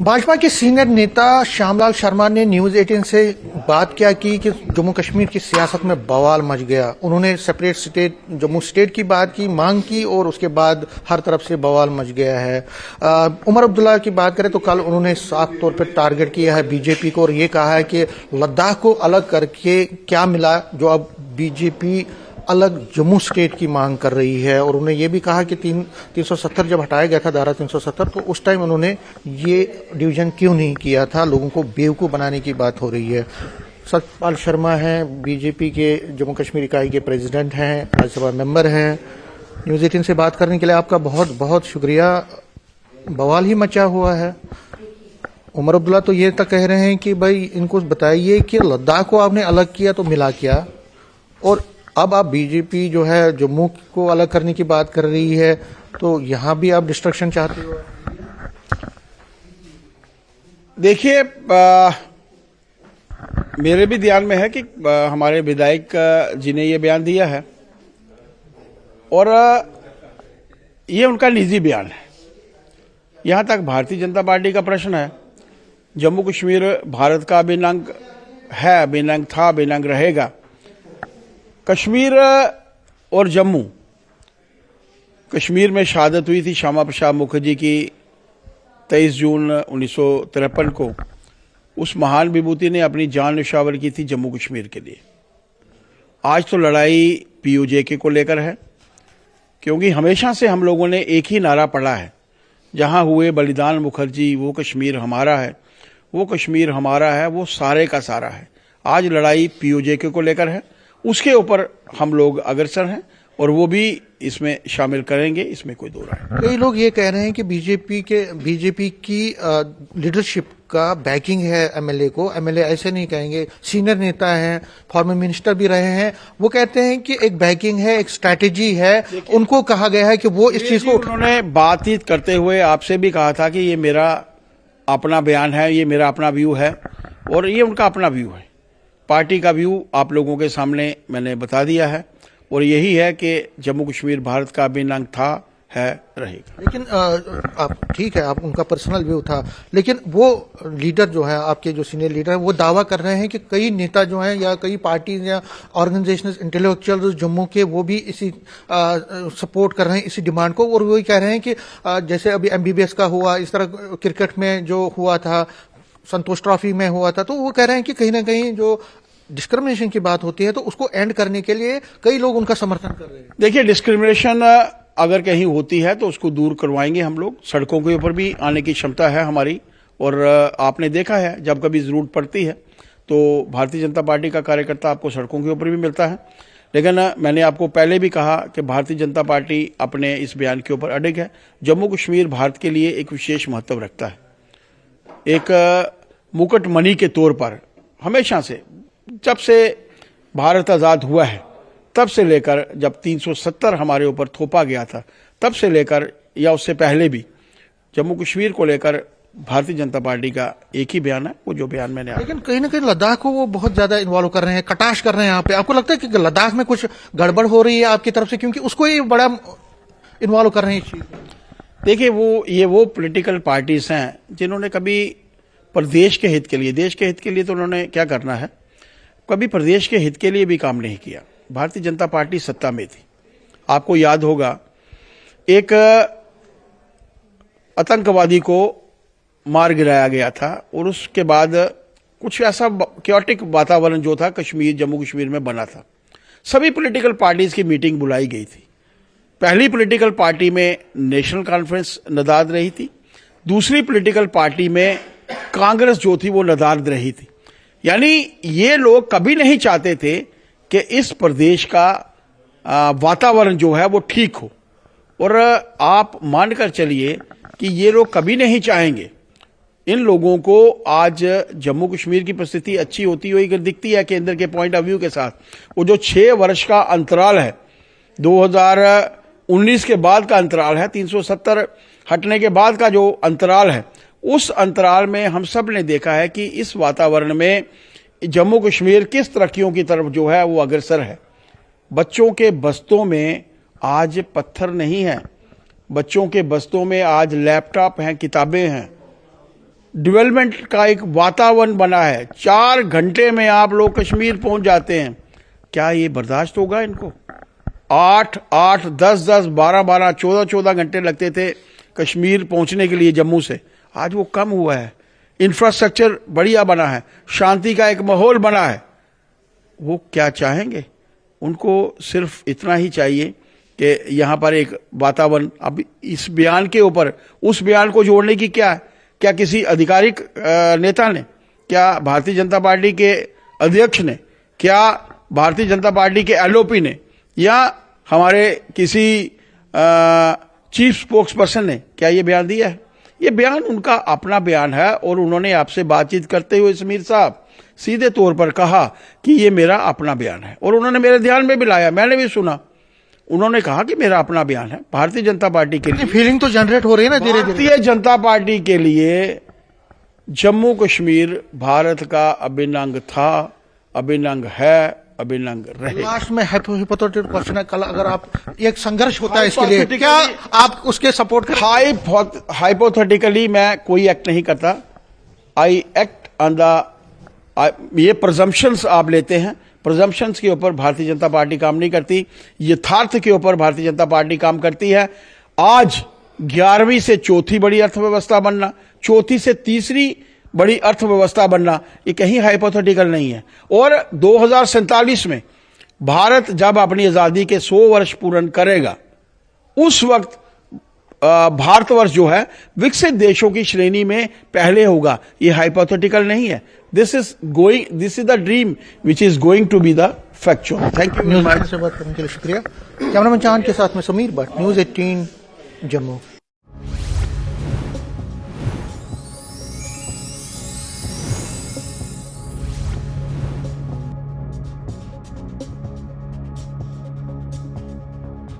भाजपा के सीनियर नेता श्यामलाल शर्मा ने न्यूज 18 से बात क्या की कि जम्मू कश्मीर की सियासत में बवाल मच गया। उन्होंने सेपरेट स्टेट जम्मू स्टेट की बात की, मांग की, और उसके बाद हर तरफ से बवाल मच गया है। उमर अब्दुल्ला की बात करें तो कल उन्होंने साफ तौर पर टारगेट किया है बीजेपी को और ये कहा है कि लद्दाख को अलग करके क्या मिला जो अब बीजेपी अलग जम्मू स्टेट की मांग कर रही है। और उन्होंने ये भी कहा कि 370 जब हटाया गया था, धारा 370, तो उस टाइम उन्होंने ये डिवीजन क्यों नहीं किया था, लोगों को बेवकूफ़ बनाने की बात हो रही है। सतपाल शर्मा हैं, बीजेपी के जम्मू कश्मीर इकाई के प्रेसिडेंट हैं, राज्यसभा मेंबर हैं। न्यूज़ 18 से बात करने के लिए आपका बहुत बहुत शुक्रिया। बवाल ही मचा हुआ है। उमर अब्दुल्ला तो ये तक कह रहे हैं कि भाई इनको बताइए कि लद्दाख को आपने अलग किया तो मिला क्या, और अब आप बीजेपी जो है जम्मू को अलग करने की बात कर रही है, तो यहां भी आप डिस्ट्रक्शन चाहते हो। देखिए, मेरे भी ध्यान में है कि हमारे विधायक जी ने ये बयान दिया है और ये उनका निजी बयान है। यहां तक भारतीय जनता पार्टी का प्रश्न है, जम्मू कश्मीर भारत का अभिन्न अंग है, अभिन्न अंग था, अभिन्न अंग रहेगा। कश्मीर और जम्मू, कश्मीर में शहादत हुई थी श्यामा प्रसाद मुखर्जी की 23 जून 1953 को। उस महान विभूति ने अपनी जान न्यौछावर की थी जम्मू कश्मीर के लिए। आज तो लड़ाई पीओजेके को लेकर है, क्योंकि हमेशा से हम लोगों ने एक ही नारा पढ़ा है, जहां हुए बलिदान मुखर्जी वो कश्मीर हमारा है, वो कश्मीर हमारा है, वो सारे का सारा है। आज लड़ाई पीओजेके को लेकर है, उसके ऊपर हम लोग अग्रसर हैं और वो भी इसमें शामिल करेंगे, इसमें कोई दो राय नहीं। कई लोग ये कह रहे हैं कि बीजेपी की लीडरशिप का बैकिंग है एमएलए को। एमएलए ऐसे नहीं कहेंगे, सीनियर नेता हैं, फॉर्मर मिनिस्टर भी रहे हैं, वो कहते हैं कि एक बैकिंग है, एक स्ट्रैटेजी है। उनको कहा गया है कि वो इस चीज को, उन्होंने बातचीत करते हुए आपसे भी कहा था कि ये मेरा अपना बयान है, ये मेरा अपना व्यू है, और ये उनका अपना व्यू है। पार्टी का व्यू आप लोगों के सामने मैंने बता दिया है, और यही है कि जम्मू कश्मीर भारत का अभिन्न अंग था, है, रहेगा। लेकिन आप ठीक है, आप उनका पर्सनल व्यू था, लेकिन वो लीडर जो है, आपके जो सीनियर लीडर है, वो दावा कर रहे हैं कि कई नेता जो हैं या कई पार्टीज या ऑर्गेनाइजेशन इंटेलेक्चुअल जम्मू के, वो भी इसी सपोर्ट कर रहे हैं इसी डिमांड को। और वही कह रहे हैं कि जैसे अभी एमबीबीएस का हुआ, इस तरह क्रिकेट में जो हुआ था, संतोष ट्रॉफी में हुआ था, तो वो कह रहे हैं कि कहीं ना कहीं जो डिस्क्रिमिनेशन की बात होती है तो उसको एंड करने के लिए कई लोग उनका समर्थन कर रहे हैं। देखिए, डिस्क्रिमिनेशन अगर कहीं होती है तो उसको दूर करवाएंगे हम लोग। सड़कों के ऊपर भी आने की क्षमता है हमारी, और आपने देखा है जब कभी जरूरत पड़ती है तो भारतीय जनता पार्टी का कार्यकर्ता आपको सड़कों के ऊपर भी मिलता है। लेकिन मैंने आपको पहले भी कहा कि भारतीय जनता पार्टी अपने इस बयान के ऊपर अडिग है। जम्मू कश्मीर भारत के लिए एक विशेष महत्व रखता है, एक मुकुट मणि के तौर पर। हमेशा से, जब से भारत आज़ाद हुआ है तब से लेकर, जब 370 हमारे ऊपर थोपा गया था तब से लेकर, या उससे पहले भी, जम्मू कश्मीर को लेकर भारतीय जनता पार्टी का एक ही बयान है, वो जो बयान मैंने। लेकिन कहीं ना कहीं लद्दाख को वो बहुत ज्यादा इन्वॉल्व कर रहे हैं, कटाश कर रहे हैं यहाँ पे। आपको लगता है कि लद्दाख में कुछ गड़बड़ हो रही है आपकी तरफ से, क्योंकि उसको ही बड़ा इन्वॉल्व कर रहे हैं इस चीज में? देखिए, वो पॉलिटिकल पार्टीज हैं जिन्होंने कभी प्रदेश के हित के लिए, देश के हित के लिए तो उन्होंने क्या करना है, कभी प्रदेश के हित के लिए भी काम नहीं किया। भारतीय जनता पार्टी सत्ता में थी, आपको याद होगा, एक आतंकवादी को मार गिराया गया था, और उसके बाद कुछ ऐसा क्योटिक वातावरण जो था जम्मू कश्मीर में बना था। सभी पॉलिटिकल पार्टीज की मीटिंग बुलाई गई थी। पहली पॉलिटिकल पार्टी में नेशनल कॉन्फ्रेंस नदारद रही थी, दूसरी पॉलिटिकल पार्टी में कांग्रेस जो थी वो नदारद रही थी। यानी ये लोग कभी नहीं चाहते थे कि इस प्रदेश का वातावरण जो है वो ठीक हो, और आप मानकर चलिए कि ये लोग कभी नहीं चाहेंगे इन लोगों को आज जम्मू कश्मीर की परिस्थिति अच्छी होती हुई अगर दिखती है केंद्र के पॉइंट ऑफ व्यू के साथ। वो जो 6 वर्ष का अंतराल है, 2019 के बाद का अंतराल है, 370 हटने के बाद का जो अंतराल है, उस अंतराल में हम सब ने देखा है कि इस वातावरण में जम्मू कश्मीर किस तरक्कियों की तरफ जो है वो अग्रसर है। बच्चों के बस्तों में आज पत्थर नहीं है, बच्चों के बस्तों में आज लैपटॉप हैं, किताबें हैं। डेवलपमेंट का एक वातावरण बना है। 4 घंटे में आप लोग कश्मीर पहुंच जाते हैं। क्या ये बर्दाश्त होगा इनको? 8, 10, 12, 14 घंटे लगते थे कश्मीर पहुंचने के लिए जम्मू से। आज वो कम हुआ है। इंफ्रास्ट्रक्चर बढ़िया बना है, शांति का एक माहौल बना है। वो क्या चाहेंगे? उनको सिर्फ इतना ही चाहिए कि यहां पर एक वातावरण। अब इस बयान के ऊपर उस बयान को जोड़ने की क्या है? क्या किसी आधिकारिक नेता ने, क्या भारतीय जनता पार्टी के अध्यक्ष ने, क्या भारतीय जनता पार्टी के एलओपी ने, या हमारे किसी चीफ स्पोक्स पर्सन ने क्या ये बयान दिया है? ये बयान उनका अपना बयान है और उन्होंने आपसे बातचीत करते हुए समीर साहब सीधे तौर पर कहा कि ये मेरा अपना बयान है, और उन्होंने मेरे ध्यान में भी लाया, मैंने भी सुना। उन्होंने कहा कि मेरा अपना बयान है। भारतीय जनता पार्टी के लिए फीलिंग तो जनरेट हो रही है ना धीरे धीरे। भारतीय जनता पार्टी के लिए जम्मू कश्मीर भारत का अभिन्न अंग था, अभिन्न अंग है, अभिन्न अंग रहेगा। लास्ट में हाइपोथेटिकल क्वेश्चन है, कल अगर आप एक संघर्ष होता है इसके लिए, क्या आप उसके सपोर्ट करें? हाइपोथेटिकली मैं कोई एक्ट नहीं करता। आई एक्ट ऑन द, ये प्रजम्पशंस आप लेते हैं, प्रजम्पशंस के ऊपर भारतीय जनता पार्टी काम नहीं करती, यथार्थ के ऊपर भारतीय जनता पार्टी काम करती है। आज 11वीं से चौथी बड़ी अर्थव्यवस्था बनना, चौथी से तीसरी बड़ी अर्थव्यवस्था बनना, ये कहीं हाइपोथेटिकल नहीं है। और 2047 में भारत जब अपनी आजादी के 100 वर्ष पूर्ण करेगा, उस वक्त भारतवर्ष जो है विकसित देशों की श्रेणी में पहले होगा। ये हाइपोथेटिकल नहीं है। This is the dream which is going to be the factual. Thank you. News 18 से बात करने के लिए शुक्रिया। कैमरामैन चांद के साथ में समीर भट्ट, न्यूज़ 18 जम्मू।